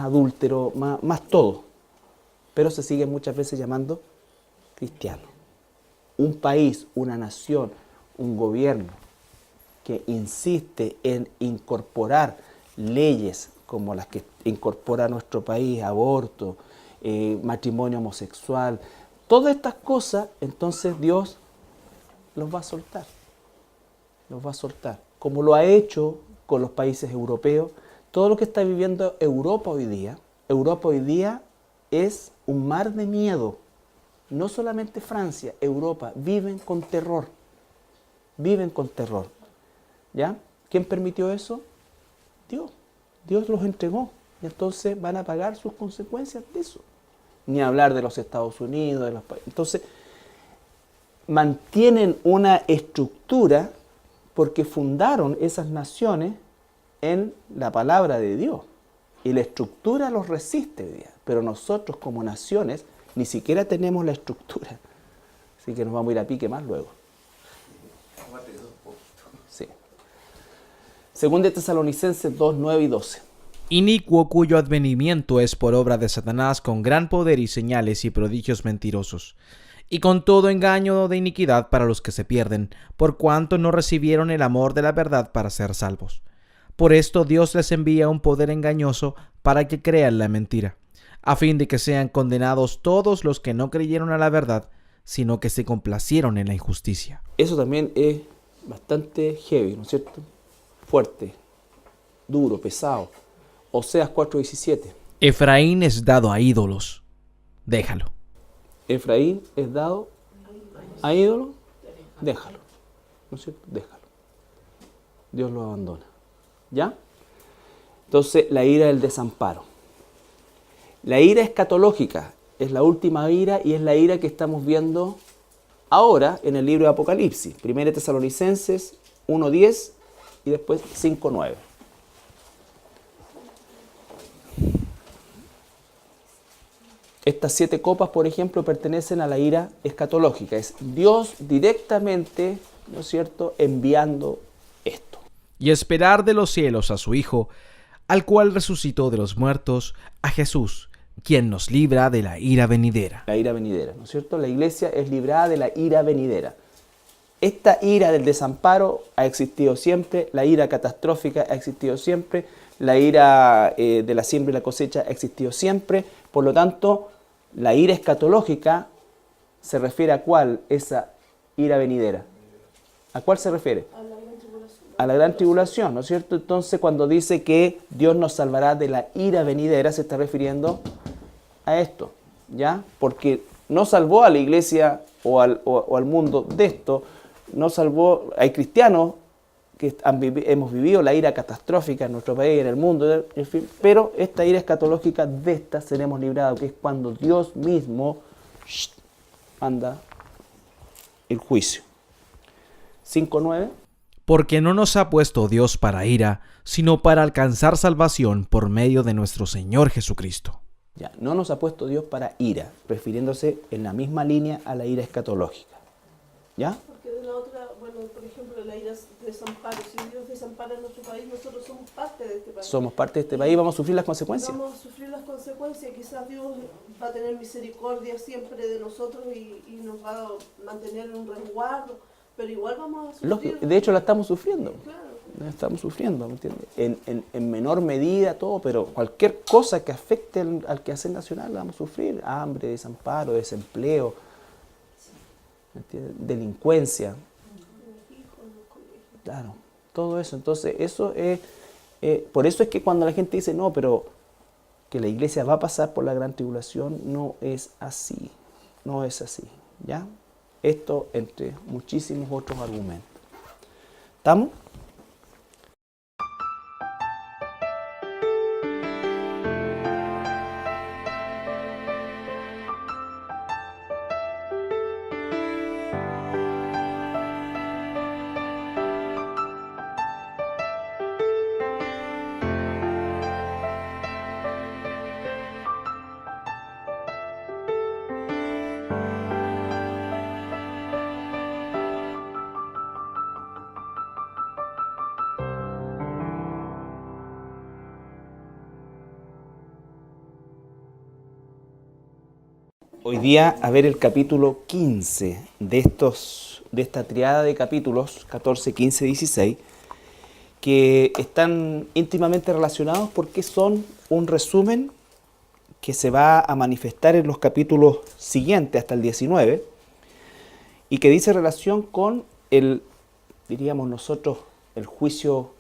adúlteros, más todo. Pero se siguen muchas veces llamando cristianos. Un país, una nación, un gobierno que insiste en incorporar leyes como las que incorpora nuestro país, aborto, matrimonio homosexual, todas estas cosas, entonces Dios los va a soltar. Los va a soltar. Como lo ha hecho con los países europeos, todo lo que está viviendo Europa hoy día es un mar de miedo. No solamente Francia, Europa, viven con terror. Viven con terror. ¿Ya? ¿Quién permitió eso? Dios. Dios los entregó. Y entonces van a pagar sus consecuencias de eso. Ni hablar de los Estados Unidos, de los países. Entonces, mantienen una estructura porque fundaron esas naciones en la palabra de Dios. Y la estructura los resiste hoy día. Pero nosotros como naciones ni siquiera tenemos la estructura. Así que nos vamos a ir a pique más luego. Sí. Según de Tesalonicenses 2, 9 y 12. Inicuo cuyo advenimiento es por obra de Satanás con gran poder y señales y prodigios mentirosos, y con todo engaño de iniquidad para los que se pierden, por cuanto no recibieron el amor de la verdad para ser salvos. Por esto Dios les envía un poder engañoso para que crean la mentira, a fin de que sean condenados todos los que no creyeron a la verdad, sino que se complacieron en la injusticia. Eso también es bastante heavy, ¿no es cierto? Fuerte, duro, pesado. Oseas 4:17. Efraín es dado a ídolos. Déjalo. Efraín es dado a ídolo, déjalo. ¿No es cierto? Déjalo. Dios lo abandona. ¿Ya? Entonces, la ira del desamparo. La ira escatológica es la última ira y es la ira que estamos viendo ahora en el libro de Apocalipsis. 1 Tesalonicenses 1:10 y después 5:9. Estas 7 copas, por ejemplo, pertenecen a la ira escatológica. Es Dios directamente, ¿no es cierto?, enviando esto. Y esperar de los cielos a su Hijo, al cual resucitó de los muertos, a Jesús, quien nos libra de la ira venidera. La ira venidera, ¿no es cierto? La iglesia es librada de la ira venidera. Esta ira del desamparo ha existido siempre, la ira catastrófica ha existido siempre, la ira de la siembra y la cosecha ha existido siempre. Por lo tanto, la ira escatológica se refiere a ¿cuál? Esa ira venidera. ¿A cuál se refiere? A la gran tribulación. A la gran tribulación, ¿no es cierto? Entonces, cuando dice que Dios nos salvará de la ira venidera, se está refiriendo a esto, ¿ya? Porque no salvó a la iglesia o al mundo de esto, no salvó, hay cristianos que hemos vivido la ira catastrófica en nuestro país, en el mundo, en fin, pero esta ira escatológica, de esta seremos librados, que es cuando Dios mismo manda el juicio. 5:9. Porque no nos ha puesto Dios para ira, sino para alcanzar salvación por medio de nuestro Señor Jesucristo. Ya, no nos ha puesto Dios para ira, refiriéndose en la misma línea a la ira escatológica. ¿Ya? Porque de la otra, bueno, por ejemplo, la ira de desamparo. Si Dios desampara en nuestro país, nosotros somos parte de este país. Somos parte de este país y vamos a sufrir las consecuencias. Vamos a sufrir las consecuencias. Quizás Dios va a tener misericordia siempre de nosotros y nos va a mantener en un resguardo, pero igual vamos a sufrir. Lógico, de hecho la estamos sufriendo. Claro. La estamos sufriendo, ¿me entiendes? En menor medida todo, pero cualquier cosa que afecte al quehacer nacional la vamos a sufrir. Hambre, desamparo, desempleo, ¿me entiendes? Delincuencia. Claro, todo eso. Entonces, eso es, por eso es que cuando la gente dice, no, pero que la iglesia va a pasar por la gran tribulación, no es así. No es así, ¿ya? Esto entre muchísimos otros argumentos. ¿Estamos? Hoy día a ver el capítulo 15 de esta triada de capítulos 14, 15, 16, que están íntimamente relacionados porque son un resumen que se va a manifestar en los capítulos siguientes hasta el 19 y que dice relación con diríamos nosotros, el juicio,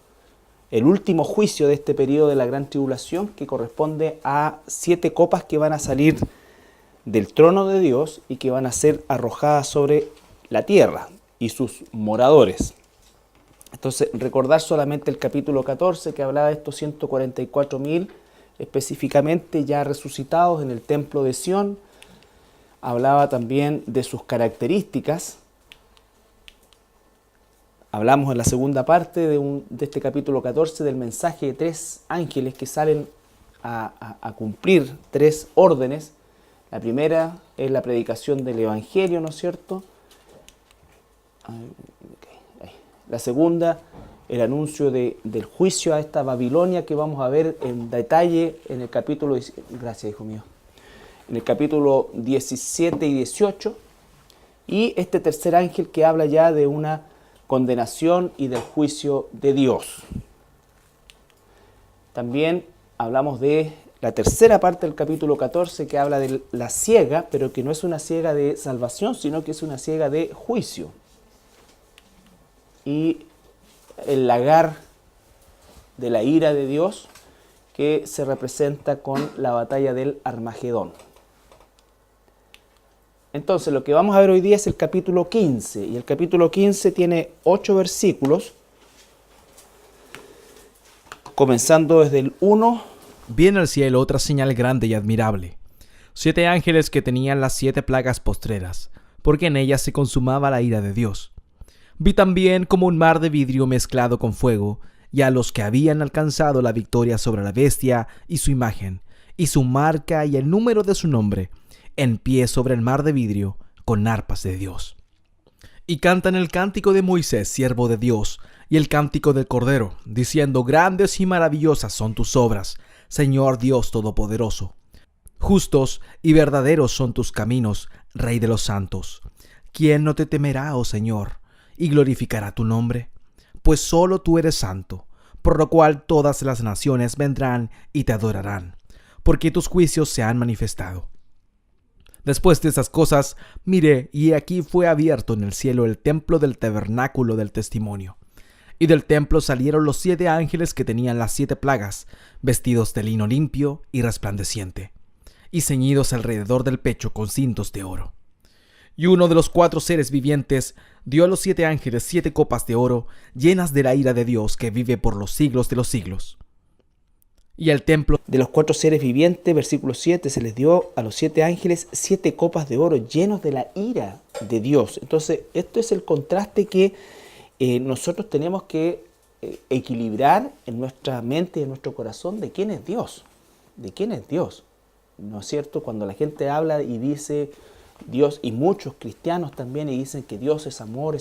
el último juicio de este periodo de la gran tribulación, que corresponde a 7 copas que van a salir del trono de Dios y que van a ser arrojadas sobre la tierra y sus moradores. Entonces, recordar solamente el capítulo 14 que hablaba de estos 144.000 específicamente ya resucitados en el templo de Sión. Hablaba también de sus características. Hablamos en la segunda parte de este capítulo 14 del mensaje de 3 ángeles que salen a cumplir 3 órdenes. La primera es la predicación del Evangelio, ¿no es cierto? La segunda, el anuncio del juicio a esta Babilonia que vamos a ver en detalle en el capítulo, gracias hijo mío, en el capítulo 17 y 18. Y este tercer ángel que habla ya de una condenación y del juicio de Dios. También hablamos de la tercera parte del capítulo 14 que habla de la siega, pero que no es una siega de salvación, sino que es una siega de juicio. Y el lagar de la ira de Dios que se representa con la batalla del Armagedón. Entonces, lo que vamos a ver hoy día es el capítulo 15, y el capítulo 15 tiene 8 versículos, comenzando desde el 1. Vi en el cielo otra señal grande y admirable: 7 ángeles que tenían las 7 plagas postreras, porque en ellas se consumaba la ira de Dios. Vi también como un mar de vidrio mezclado con fuego, y a los que habían alcanzado la victoria sobre la bestia y su imagen, y su marca y el número de su nombre, en pie sobre el mar de vidrio, con arpas de Dios. Y cantan el cántico de Moisés, siervo de Dios, y el cántico del Cordero, diciendo: grandes y maravillosas son tus obras, Señor Dios Todopoderoso. Justos y verdaderos son tus caminos, Rey de los santos. ¿Quién no te temerá, oh Señor, y glorificará tu nombre? Pues solo tú eres santo, por lo cual todas las naciones vendrán y te adorarán, porque tus juicios se han manifestado. Después de estas cosas, miré, y aquí fue abierto en el cielo el templo del tabernáculo del testimonio. Y del templo salieron los 7 ángeles que tenían las 7 plagas, vestidos de lino limpio y resplandeciente, y ceñidos alrededor del pecho con cintos de oro. Y uno de los 4 seres vivientes dio a los 7 ángeles 7 copas de oro, llenas de la ira de Dios que vive por los siglos de los siglos. Y al templo De los 4 seres vivientes, versículo 7, se les dio a los 7 ángeles 7 copas de oro llenos de la ira de Dios. Entonces, esto es el contraste que nosotros tenemos que equilibrar en nuestra mente y en nuestro corazón de quién es Dios. De quién es Dios. ¿No es cierto? Cuando la gente habla y dice Dios, y muchos cristianos también, y dicen que Dios es amor,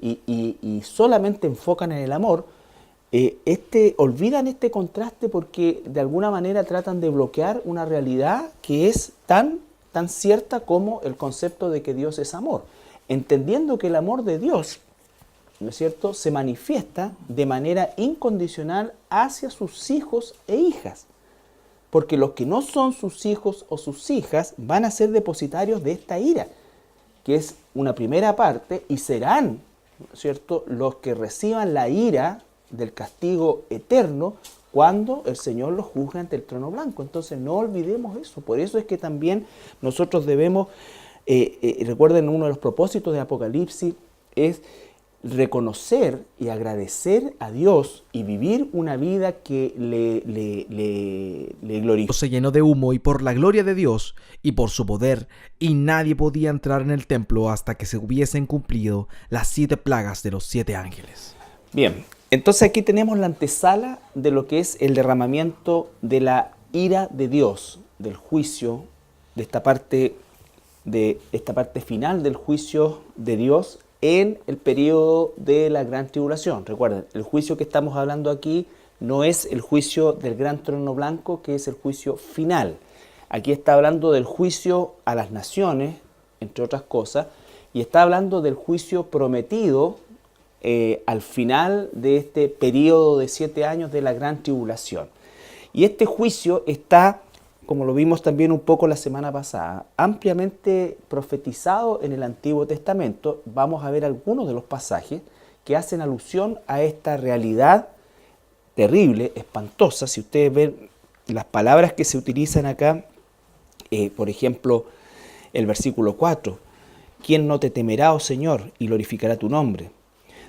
y solamente enfocan en el amor, olvidan este contraste porque de alguna manera tratan de bloquear una realidad que es tan cierta como el concepto de que Dios es amor, entendiendo que el amor de Dios, ¿no es cierto?, se manifiesta de manera incondicional hacia sus hijos e hijas, porque los que no son sus hijos o sus hijas van a ser depositarios de esta ira, que es una primera parte, y serán, ¿no es cierto?, los que reciban la ira del castigo eterno cuando el Señor los juzga ante el trono blanco. Entonces no olvidemos eso. Por eso es que también nosotros debemos, recuerden, uno de los propósitos de Apocalipsis es reconocer y agradecer a Dios y vivir una vida que le glorifique. se llenó de humo, y por la gloria de Dios y por su poder, y nadie podía entrar en el templo hasta que se hubiesen cumplido las 7 plagas de los 7 ángeles. Bien, entonces aquí tenemos la antesala de lo que es el derramamiento de la ira de Dios, del juicio, de esta parte final del juicio de Dios en el periodo de la gran tribulación. Recuerden, el juicio que estamos hablando aquí no es el juicio del gran trono blanco, que es el juicio final. Aquí está hablando del juicio a las naciones, entre otras cosas, y está hablando del juicio prometido al final de este periodo de 7 años de la gran tribulación. Y este juicio está, como lo vimos también un poco la semana pasada, ampliamente profetizado en el Antiguo Testamento. Vamos a ver algunos de los pasajes que hacen alusión a esta realidad terrible, espantosa. Si ustedes ven las palabras que se utilizan acá, por ejemplo, el versículo 4, ¿quién no te temerá, oh Señor, y glorificará tu nombre?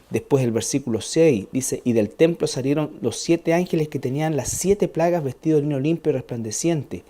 Después el versículo 6 dice, y del templo salieron los 7 ángeles que tenían las 7 plagas vestidos de lino limpio y resplandeciente,